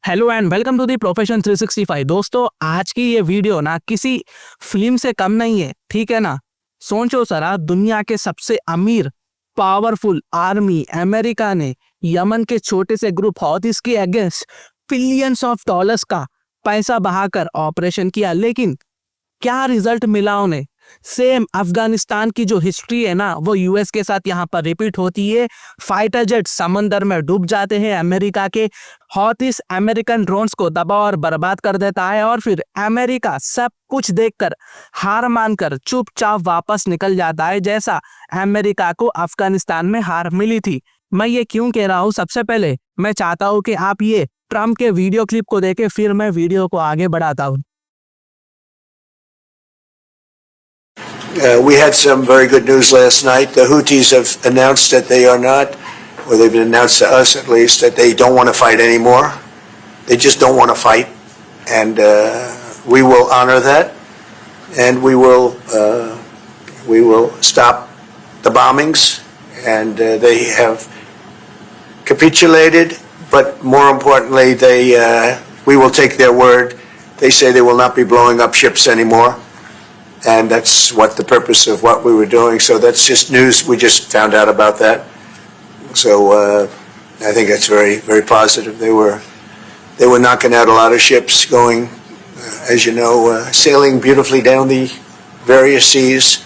Hello and welcome to the profession 365। दोस्तों, आज की ये वीडियो ना किसी फिल्म से कम नहीं है, ठीक है ना। सोचो जरा, दुनिया के सबसे अमीर पावरफुल आर्मी अमेरिका ने यमन के छोटे से ग्रुप हौथीस के अगेंस्ट बिलियंस ऑफ डॉलर्स का पैसा बहाकर ऑपरेशन किया, लेकिन क्या रिजल्ट मिला उन्हें? सेम अफगानिस्तान की जो हिस्ट्री है ना, वो यूएस के साथ यहाँ पर रिपीट होती है। फाइटर जेट समंदर में डूब जाते हैं अमेरिका के। हौथीस अमेरिकन ड्रोन्स को दबा और बर्बाद कर देता है और फिर अमेरिका सब कुछ देखकर हार मानकर चुपचाप वापस निकल जाता है, जैसा अमेरिका को अफगानिस्तान में हार मिली थी। मैं ये क्यों कह रहा हूँ? सबसे पहले मैं चाहता हूँ कि आप ये ट्रम्प के वीडियो क्लिप को देखें, फिर मैं वीडियो को आगे बढ़ाता हूँ। We had some very good news last night. The Houthis have announced that they are not, or they've announced to us at least, that they don't want to fight anymore. They just don't want to fight. And we will honor that. And we will stop the bombings. And they have capitulated, but more importantly, we will take their word. They say they will not be blowing up ships anymore. And that's what the purpose of what we were doing. So that's just news. We just found out about that. So I think that's very, very positive. They were knocking out a lot of ships going, as you know, sailing beautifully down the various seas.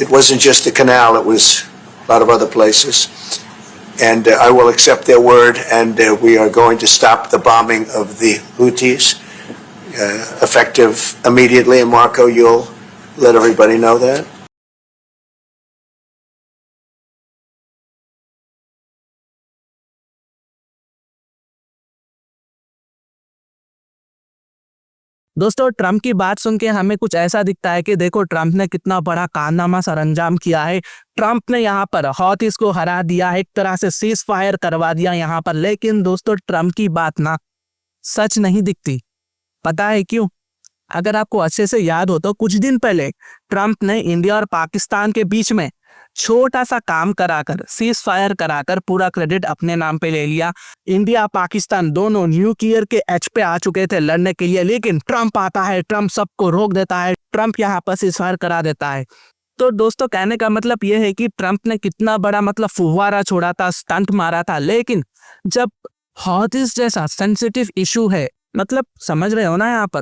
It wasn't just the canal. It was a lot of other places. And I will accept their word, and we are going to stop the bombing of the Houthis. Effective immediately, and Marco, you'll let everybody know that. दोस्तों, Trump की बात सुन के हमें कुछ ऐसा दिखता है कि देखो ट्रम्प ने कितना बड़ा कारनामा सरंजाम किया है। ट्रम्प ने यहाँ पर हौथीस को हरा दिया, एक तरह से सीज फायर करवा दिया यहाँ पर। लेकिन दोस्तों, ट्रम्प की बात ना सच नहीं दिखती। पता है क्यों? अगर आपको अच्छे से याद हो तो कुछ दिन पहले ट्रम्प ने इंडिया और पाकिस्तान के बीच में छोटा सा काम कराकर, सीज फायर कराकर पूरा क्रेडिट अपने नाम पे ले लिया। इंडिया पाकिस्तान दोनों न्यूक्लियर के एज पे आ चुके थे लड़ने के लिए, लेकिन ट्रम्प आता है, ट्रम्प सबको रोक देता है, ट्रम्प यहाँ पर सीज फायर करा देता है। तो दोस्तों, कहने का मतलब यह है कि ट्रम्प ने कितना बड़ा फुव्वारा छोड़ा था, स्टंट मारा था। लेकिन जब हौथीस जैसा सेंसिटिव इशू है, समझ रहे हो ना, यहाँ पर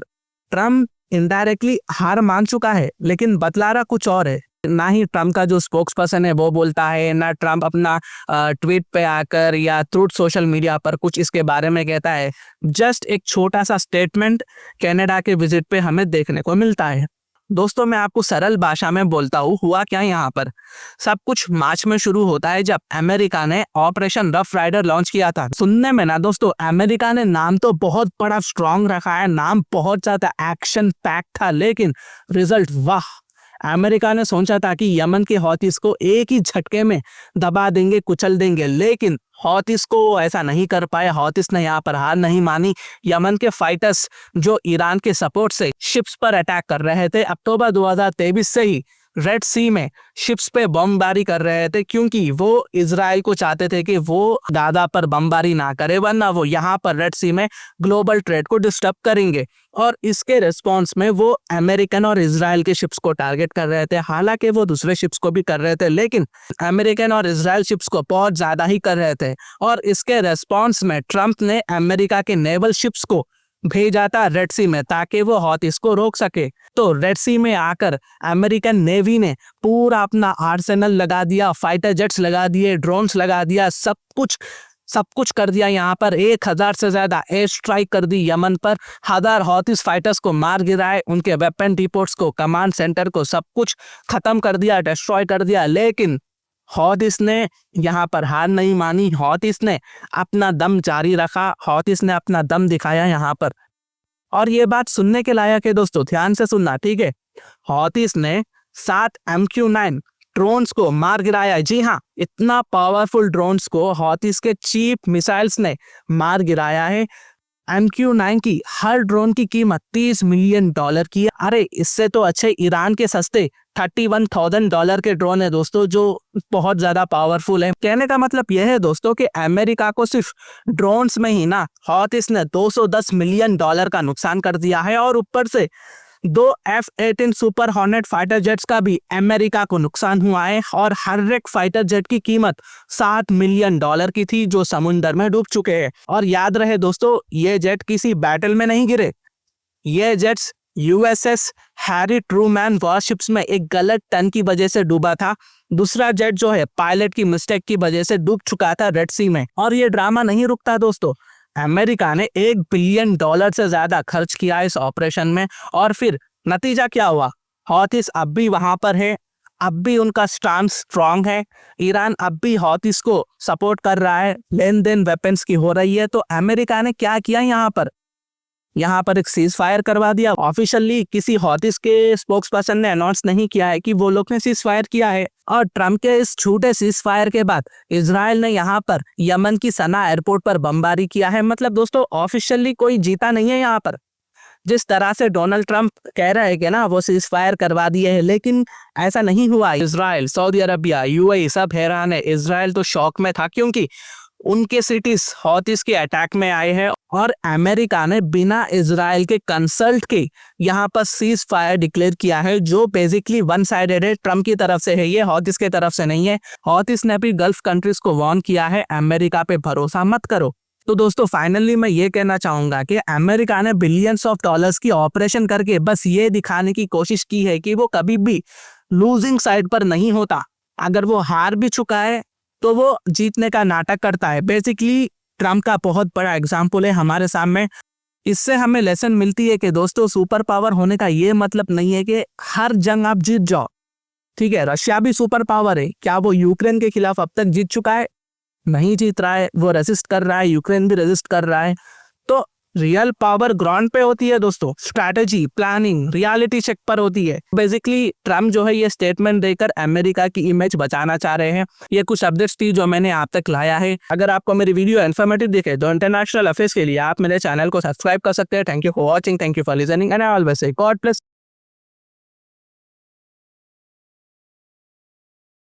ट्रम्प इनडायरेक्टली हार मान चुका है, लेकिन बतला रहा कुछ और है। ना ही ट्रम्प का जो स्पोक्स पर्सन है वो बोलता है, ना ट्रम्प अपना ट्वीट पे आकर या थ्रू सोशल मीडिया पर कुछ इसके बारे में कहता है। जस्ट एक छोटा सा स्टेटमेंट कनाडा के विजिट पे हमें देखने को मिलता है। दोस्तों, मैं आपको सरल भाषा में बोलता हूँ, हुआ क्या यहाँ पर। सब कुछ मार्च में शुरू होता है, जब अमेरिका ने ऑपरेशन रफ राइडर लॉन्च किया था। सुनने में ना दोस्तों, अमेरिका ने नाम तो बहुत बड़ा स्ट्रॉन्ग रखा है, नाम बहुत ज्यादा एक्शन पैक था, लेकिन रिजल्ट वाह। अमेरिका ने सोचा था कि यमन के हौथीस को एक ही झटके में दबा देंगे, कुचल देंगे, लेकिन हौथीस को ऐसा नहीं कर पाए। हौथीस ने यहाँ पर हार नहीं मानी। यमन के फाइटर्स जो ईरान के सपोर्ट से शिप्स पर अटैक कर रहे थे, अक्टूबर 2023 से ही रेड सी में शिप्स पे बमबारी कर रहे थे, क्योंकि वो इजराइल को चाहते थे कि वो गाजा पर बमबारी ना करे, वरना वो यहाँ पर रेड सी में ग्लोबल ट्रेड को डिस्टर्ब करेंगे। और इसके रिस्पॉन्स में वो अमेरिकन और इजराइल के शिप्स को टारगेट कर रहे थे। हालांकि वो दूसरे शिप्स को भी कर रहे थे, लेकिन अमेरिकन और इजराइल शिप्स को बहुत ज्यादा ही कर रहे थे। और इसके रिस्पॉन्स में ट्रम्प ने अमेरिका के नेवल शिप्स को भेजा था रेड सी में, ताकि वो हौथीस को रोक सके। तो रेड सी में आकर अमेरिकन नेवी ने पूरा अपना आर्सेनल लगा दिया, फाइटर जेट्स लगा दिए, ड्रोन्स लगा दिया, सब कुछ कर दिया। यहाँ पर 1000 से ज्यादा एयर स्ट्राइक कर दी यमन पर, 1000 हौथीस फाइटर्स को मार गिराए, उनके वेपन डिपोट्स को, कमांड सेंटर को, सब कुछ खत्म कर दिया, डिस्ट्रॉय कर दिया। लेकिन हौथीस ने यहाँ पर हार नहीं मानी। हौथीस ने अपना दम जारी रखा, हौथीस ने अपना दम दिखाया यहाँ पर। और ये बात सुनने के लायक है दोस्तों, ध्यान से सुनना, ठीक है। हौथीस ने 7 MQ-9 ड्रोन्स को मार गिराया। जी हाँ, इतना पावरफुल ड्रोन्स को हौथीस के चीप मिसाइल्स ने मार गिराया है। MQ-9 की हर ड्रोन की कीमत $30 मिलियन की है। अरे इससे तो अच्छे ईरान के सस्ते $31,000 के ड्रोन है दोस्तों, जो बहुत ज्यादा पावरफुल है। कहने का मतलब यह है दोस्तों कि अमेरिका को सिर्फ ड्रोन्स में ही ना हॉथिस ने $210 मिलियन का नुकसान कर दिया है, और ऊपर से 2 F-18 super hornet fighter jets का भी अमेरिका को नुकसान हुआ है, और हर एक फाइटर जेट की कीमत $7 मिलियन की थी जो समुंदर में डूब चुके हैं। और याद रहे दोस्तों, ये जेट किसी बैटल में नहीं गिरे, ये jets USS Harry Trueman warships में एक गलत टर्न की वजह से डूबा था। दूसरा जेट जो है पायलट की मिस्टेक की वजह से डूब चुका था रेड सी में। और ये ड्रामा नहीं रुकता दोस्तों, अमेरिका ने $1 बिलियन से ज्यादा खर्च किया इस ऑपरेशन में, और फिर नतीजा क्या हुआ? हॉथिस अब भी वहां पर है, अब भी उनका स्टांस स्ट्रांग है। ईरान अब भी हॉथिस को सपोर्ट कर रहा है, लेन देन वेपन्स की हो रही है। तो अमेरिका ने क्या किया यहाँ पर एक सीज फायर करवा दिया। ऑफिशियली किसी हॉथिस के स्पोक्स पर्सन ने अनाउंस नहीं किया है कि वो लोग ने सीज फायर किया है। और ट्रम्प के इस छोटे सीज फायर के बाद इजराइल ने यहाँ पर यमन की सना एयरपोर्ट पर बमबारी किया है। मतलब दोस्तों ऑफिशियली कोई जीता नहीं है यहाँ पर। जिस तरह से डोनाल्ड ट्रंप कह रहे हैं कि ना वो सीज फायर करवा दिए हैं, लेकिन ऐसा नहीं हुआ। इजराइल, सऊदी अरबिया, UAE सब हैरान है। इजराइल तो शॉक में था क्योंकि उनके सिटीज हॉथिस के अटैक में आए हैं, और अमेरिका ने बिना इजराइल के कंसल्ट के यहाँ पर सीज फायर डिक्लेयर किया है, जो बेसिकली वन साइडेड है, ट्रम्प की तरफ से है, ये हॉथिस की तरफ से नहीं है। हॉथिस ने भी गल्फ कंट्रीज को वार्न किया है, अमेरिका पे भरोसा मत करो। तो दोस्तों फाइनली मैं ये कहना चाहूंगा कि अमेरिका ने बिलियंस ऑफ डॉलर्स की ऑपरेशन करके बस ये दिखाने की कोशिश की है कि वो कभी भी लूजिंग साइड पर नहीं होता। अगर वो हार भी चुका है तो वो जीतने का नाटक करता है। बेसिकली ट्रम्प का बहुत बड़ा एग्जाम्पल है हमारे सामने। इससे हमें लेसन मिलती है कि दोस्तों सुपर पावर होने का ये मतलब नहीं है कि हर जंग आप जीत जाओ। ठीक है, रशिया भी सुपर पावर है, क्या वो यूक्रेन के खिलाफ अब तक जीत चुका है? नहीं जीत रहा है, वो रेजिस्ट कर रहा है, यूक्रेन भी रेजिस्ट कर रहा है। तो रियल पावर ग्राउंड पे होती है दोस्तों, स्ट्रैटेजी, प्लानिंग, रियलिटी चेक पर होती है। बेसिकली ट्रम्प जो है ये स्टेटमेंट देकर अमेरिका की इमेज बचाना चाह रहे हैं। ये कुछ अपडेट्स थी जो मैंने आप तक लाया है। अगर आपको मेरी वीडियो इन्फॉर्मेटिव दिखे तो इंटरनेशनल अफेयर्स के लिए आप मेरे चैनल को सब्सक्राइब कर सकते हैं। Thank you for watching, thank you for listening and I always say God bless.